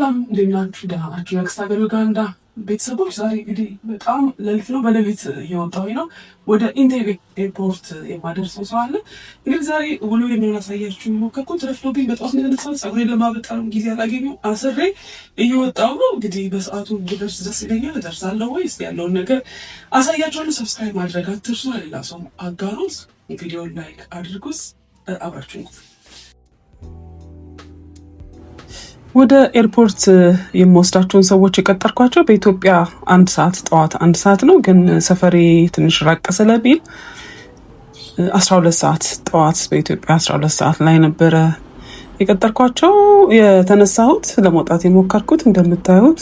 ሰላም እንዴት ናችሁ? ደህና ናችሁ? የአክስት ሀገር ዩጋንዳ ቤተሰቦች ዛሬ እንግዲህ በጣም ሌሊት ነው፣ በሌሊት እየወጣሁኝ ነው ወደ ኢንቴቤ ኤርፖርት የማደርሰው ሰው አለ። እንግዲህ ዛሬ ውሎ የሚያሳያችሁ ሞከርኩት። ረፍዶብኝ በጠዋት ነው የተነሳሁት። ፀጉሬን ለማበጠርም ጊዜ አላገኘሁም። አስሬ እየወጣሁ ነው። እንግዲህ በሰዓቱ ብደርስ ደስ ይለኛል። እደርሳለሁ ወይስ ያለውን ነገር አሳያችኋለሁ። ሰብስክራይብ ማድረግ አትርሱ። ለሌላ ሰው አጋሩት። ቪዲዮን ላይክ አድርጉት። አብራችሁኝ ወደ ኤርፖርት የምወስዳቸውን ሰዎች የቀጠርኳቸው በኢትዮጵያ 1 ሰዓት ጠዋት 1 ሰዓት ነው፣ ግን ሰፈሬ ትንሽ ራቅ ስለሚል 12 ሰዓት ጠዋት በኢትዮጵያ 12 ሰዓት ላይ ነበረ የቀጠርኳቸው። የተነሳሁት ለመውጣት የሞከርኩት እንደምታዩት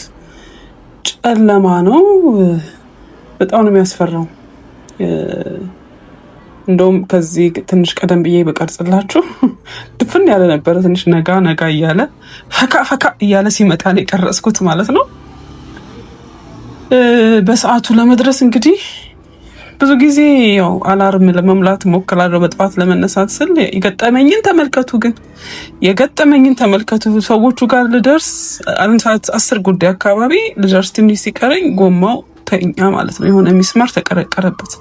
ጨለማ ነው። በጣም ነው የሚያስፈራው። እንደውም ከዚህ ትንሽ ቀደም ብዬ በቀርጽላችሁ ድፍን ያለ ነበረ። ትንሽ ነጋ እያለ ፈካ እያለ ሲመጣ ነው የቀረጽኩት ማለት ነው። በሰዓቱ ለመድረስ እንግዲህ ብዙ ጊዜ ያው አላርም ለመሙላት ሞክራለሁ በጠዋት ለመነሳት ስል። የገጠመኝን ተመልከቱ። ሰዎቹ ጋር ልደርስ 1 ሰዓት 10 ጉዳይ አካባቢ ልደርስ ትንሽ ሲቀረኝ ጎማው ተኛ ማለት ነው። የሆነ ሚስማር ተቀረቀረበት።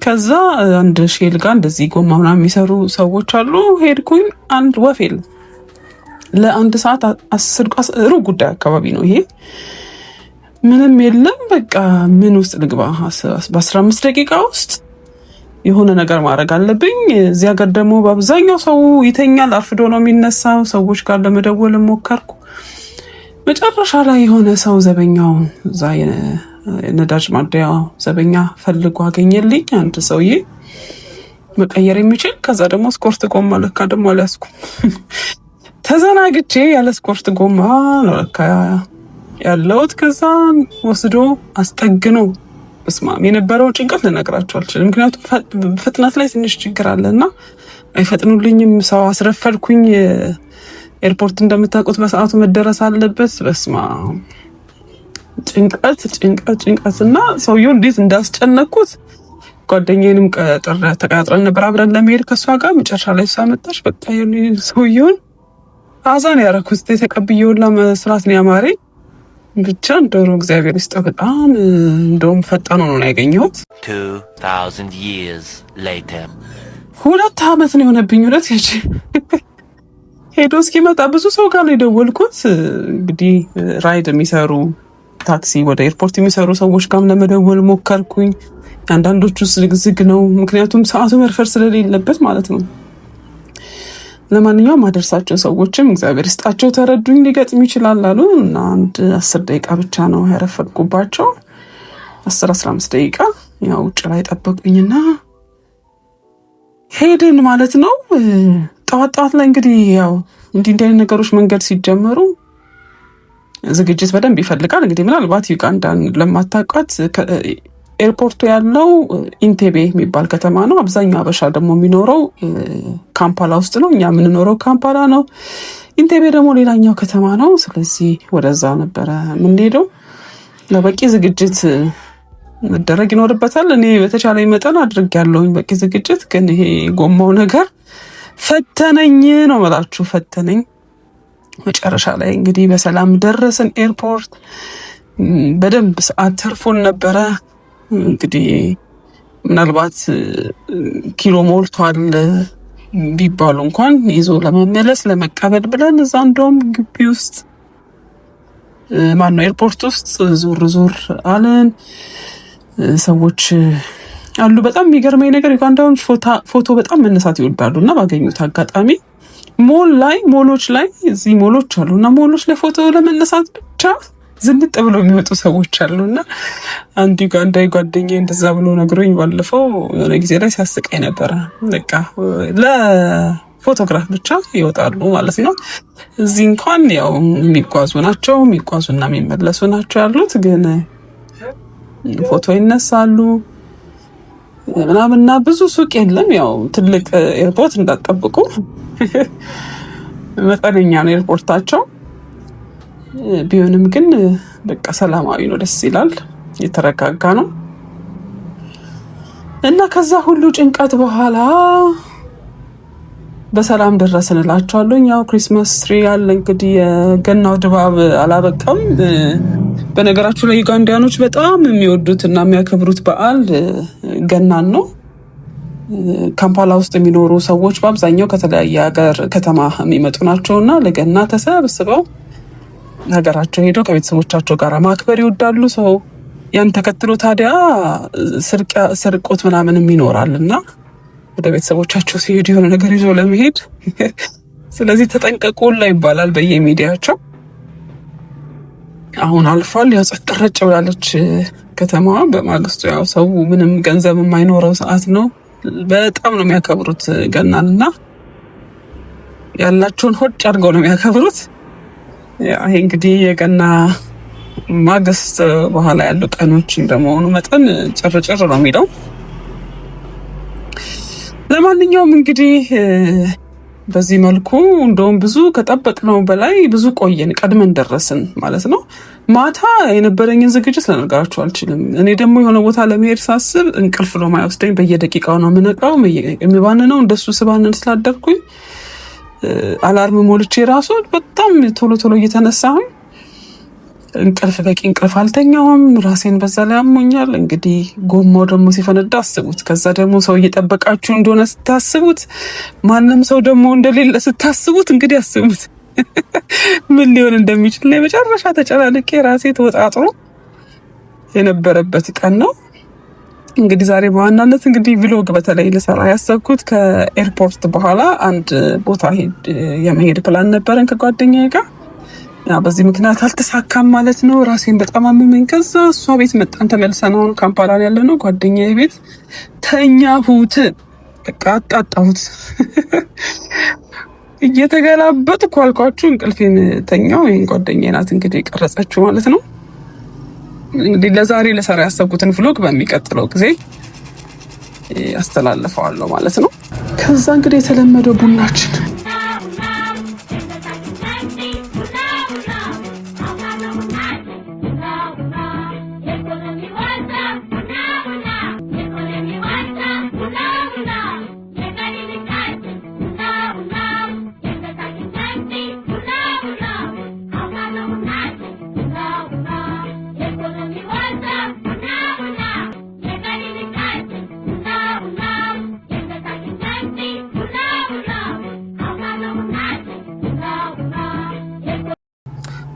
ከዛ አንድ ሼል ጋር እንደዚህ ጎማ ምናምን የሚሰሩ ሰዎች አሉ። ሄድኩኝ። አንድ ወፍ የለም። ለ1 ሰዓት 10 ሩብ ጉዳይ አካባቢ ነው ይሄ። ምንም የለም። በቃ ምን ውስጥ ልግባ? በ15 ደቂቃ ውስጥ የሆነ ነገር ማድረግ አለብኝ። እዚህ ሀገር ደግሞ በአብዛኛው ሰው ይተኛል፣ አርፍዶ ነው የሚነሳው። ሰዎች ጋር ለመደወል ሞከርኩ። መጨረሻ ላይ የሆነ ሰው ዘበኛው እዛ ነዳጅ ማደያ ዘበኛ ፈልጎ አገኘልኝ። አንድ ሰውዬ መቀየር የሚችል። ከዛ ደግሞ ስኮርት ጎማ ለካ ደግሞ አልያዝኩም። ተዘናግቼ ያለ ስኮርት ጎማ ነው ለካ ያለሁት። ከዛ ወስዶ አስጠግኖ በስማም የነበረው ጭንቀት ልነግራቸው አልችልም። ምክንያቱም ፍጥነት ላይ ትንሽ ችግር አለና አይፈጥኑልኝም። ሰው አስረፈልኩኝ። ኤርፖርት እንደምታውቁት በሰዓቱ መደረስ አለበት። በስማም ጭንቀት እና ሰውየው እንዴት እንዳስጨነቅኩት። ጓደኛዬንም ተቀጣጥረን ነበር አብረን ለመሄድ ከእሷ ጋር። መጨረሻ ላይ እሷ መጣች። በቃ ሰውየውን አዛን ያደረኩት የተቀብየውን ለመስራት ነው ያማረኝ። ብቻ እንደሆነ እግዚአብሔር ይስጠው። በጣም እንደውም ፈጣን ሆኖ ነው ያገኘሁት። 2000 years later 2 ዓመት ነው የሆነብኝ። ሄዶ እስኪመጣ ብዙ ሰው ጋር ነው የደወልኩት። እንግዲህ ራይድ የሚሰሩ ታክሲ ወደ ኤርፖርት የሚሰሩ ሰዎች ጋርም ለመደወል ሞከርኩኝ። አንዳንዶቹ ዝግ ነው፣ ምክንያቱም ሰዓቱ መርፈር ስለሌለበት ማለት ነው። ለማንኛውም አደርሳቸው ሰዎችም እግዚአብሔር ይስጣቸው ተረዱኝ። ሊገጥም ይችላል አሉ እና 10 ደቂቃ ብቻ ነው ያረፈድኩባቸው። 10-15 ደቂቃ ያው ውጭ ላይ ጠበቁኝና ሄድን ማለት ነው። ጠዋት ላይ እንግዲህ ያው እንዲህ አይነት ነገሮች መንገድ ሲጀመሩ ዝግጅት በደንብ ይፈልጋል። እንግዲህ ምናልባት ዩጋንዳን ለማታውቋት ኤርፖርቱ ያለው ኢንቴቤ የሚባል ከተማ ነው። አብዛኛው አበሻ ደግሞ የሚኖረው ካምፓላ ውስጥ ነው። እኛ የምንኖረው ካምፓላ ነው። ኢንቴቤ ደግሞ ሌላኛው ከተማ ነው። ስለዚህ ወደዛ ነበረ የምንሄደው። ለበቂ ዝግጅት መደረግ ይኖርበታል። እኔ በተቻለኝ መጠን አድርጌያለሁኝ በቂ ዝግጅት። ግን ይሄ ጎማው ነገር ፈተነኝ ነው የምላችሁ፣ ፈተነኝ። መጨረሻ ላይ እንግዲህ በሰላም ደረስን ኤርፖርት። በደንብ ሰዓት ተርፎን ነበረ። እንግዲህ ምናልባት ኪሎ ሞልቷል ቢባሉ እንኳን ይዞ ለመመለስ ለመቀበል ብለን እዛ እንደውም ግቢ ውስጥ ማነው ኤርፖርት ውስጥ ዞር አለን። ሰዎች አሉ። በጣም የሚገርመኝ ነገር ዩጋንዳውያን ፎቶ በጣም መነሳት ይወዳሉ እና ባገኙት አጋጣሚ ሞሎች ላይ እዚህ ሞሎች አሉ እና ሞሎች ላይ ፎቶ ለመነሳት ብቻ ዝንጥ ብሎ የሚወጡ ሰዎች አሉ እና አንድ ዩጋንዳዊ ጓደኛዬ እንደዛ ብሎ ነግሮኝ ባለፈው የሆነ ጊዜ ላይ ሲያስቀኝ ነበረ። በቃ ለፎቶግራፍ ብቻ ይወጣሉ ማለት ነው። እዚህ እንኳን ያው የሚጓዙና የሚመለሱ ናቸው ያሉት፣ ግን ፎቶ ይነሳሉ ምናምንና ብዙ ሱቅ የለም። ያው ትልቅ ኤርፖርት እንዳትጠብቁ፣ መጠነኛ ነው ኤርፖርታቸው። ቢሆንም ግን በቃ ሰላማዊ ነው፣ ደስ ይላል፣ የተረጋጋ ነው እና ከዛ ሁሉ ጭንቀት በኋላ በሰላም ደረስን እላችኋለሁ። ያው ክሪስማስ ትሪ ያለ እንግዲህ የገናው ድባብ አላበቃም። በነገራችሁ ላይ ዩጋንዳኖች በጣም የሚወዱት እና የሚያከብሩት በዓል ገናን ነው። ካምፓላ ውስጥ የሚኖሩ ሰዎች በአብዛኛው ከተለያየ ሀገር ከተማ የሚመጡ ናቸውና ለገና ተሰብስበው ሀገራቸው ሄደው ከቤተሰቦቻቸው ጋር ማክበር ይወዳሉ። ሰው ያን ተከትሎ ታዲያ ስርቆት ምናምንም ይኖራል እና ወደ ቤተሰቦቻቸው ሲሄዱ የሆነ ነገር ይዞ ለመሄድ ስለዚህ ተጠንቀቁላ ይባላል በየሚዲያቸው። አሁን አልፏል። ያው ጸጥ ረጭ ብላለች ከተማዋ። በማግስቱ ያው ሰው ምንም ገንዘብ የማይኖረው ሰዓት ነው። በጣም ነው የሚያከብሩት ገናን እና ያላቸውን ሆጭ አድርገው ነው የሚያከብሩት። ይሄ እንግዲህ የገና ማግስት በኋላ ያሉ ቀኖች እንደመሆኑ መጠን ጭርጭር ነው የሚለው። ለማንኛውም እንግዲህ በዚህ መልኩ እንደውም ብዙ ከጠበቅነው በላይ ብዙ ቆየን፣ ቀድመን ደረስን ማለት ነው። ማታ የነበረኝን ዝግጅት ልነግራችሁ አልችልም። እኔ ደግሞ የሆነ ቦታ ለመሄድ ሳስብ እንቅልፍ ነው የማይወስደኝ። በየደቂቃው ነው የምነቃው። የሚባንነው እንደሱ ስባንን ስላደርኩኝ አላርም ሞልቼ ራሱ በጣም ቶሎ ቶሎ እየተነሳሁኝ በቂ እንቅልፍ አልተኛውም። ራሴን በዛ ላይ አሞኛል። እንግዲህ ጎማው ደግሞ ሲፈነዳ አስቡት። ከዛ ደግሞ ሰው እየጠበቃችሁ እንደሆነ ስታስቡት፣ ማንም ሰው ደግሞ እንደሌለ ስታስቡት፣ እንግዲህ አስቡት ምን ሊሆን እንደሚችል ነው። የመጨረሻ ተጨናንቄ ራሴ ተወጣጥሮ የነበረበት ቀን ነው። እንግዲህ ዛሬ በዋናነት እንግዲህ ቪሎግ በተለይ ልሰራ ያሰብኩት ከኤርፖርት በኋላ አንድ ቦታ የመሄድ ፕላን ነበረን ከጓደኛዬ ጋር። በዚህ ምክንያት አልተሳካም ማለት ነው። ራሴን በጣም አመመኝ። ከዛ እሷ ቤት መጣን ተመልሰን አሁን ካምፓላ ያለ ነው ጓደኛዬ ቤት ተኛሁት። በቃ አጣጣሁት እየተገላበጥኩ አልኳችሁ እንቅልፌን ተኛው። ይሄን ጓደኛዬ ናት እንግዲህ ቀረጸችው ማለት ነው። እንግዲህ ለዛሬ ለሰራ ያሰብኩትን ቭሎግ በሚቀጥለው ጊዜ አስተላልፈዋለሁ ማለት ነው። ከዛ እንግዲህ የተለመደው ቡናችን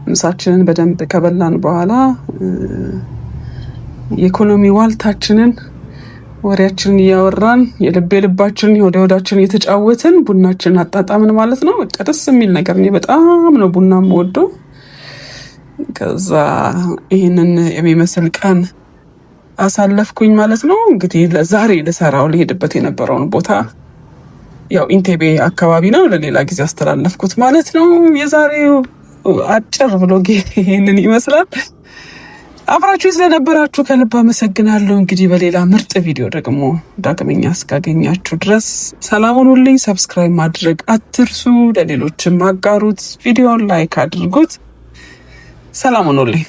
ምሳችንን በደንብ ከበላን በኋላ የኢኮኖሚ ዋልታችንን ወሬያችንን እያወራን የልባችንን ወደ ወዳችን እየተጫወትን ቡናችንን አጣጣምን ማለት ነው። በቃ ደስ የሚል ነገር ነው። በጣም ነው ቡና የምወደው። ከዛ ይህንን የሚመስል ቀን አሳለፍኩኝ ማለት ነው። እንግዲህ ለዛሬ ልሰራው ሊሄድበት የነበረውን ቦታ ያው ኢንቴቤ አካባቢ ነው፣ ለሌላ ጊዜ አስተላለፍኩት ማለት ነው። የዛሬው አጭር ብሎግ ይሄንን ይመስላል። አብራችሁ ስለነበራችሁ ከልብ አመሰግናለሁ። እንግዲህ በሌላ ምርጥ ቪዲዮ ደግሞ ዳግመኛ እስካገኛችሁ ድረስ ሰላም ሁኑልኝ። ሰብስክራይብ ማድረግ አትርሱ፣ ለሌሎችም አጋሩት፣ ቪዲዮን ላይክ አድርጉት። ሰላም ሁኑልኝ።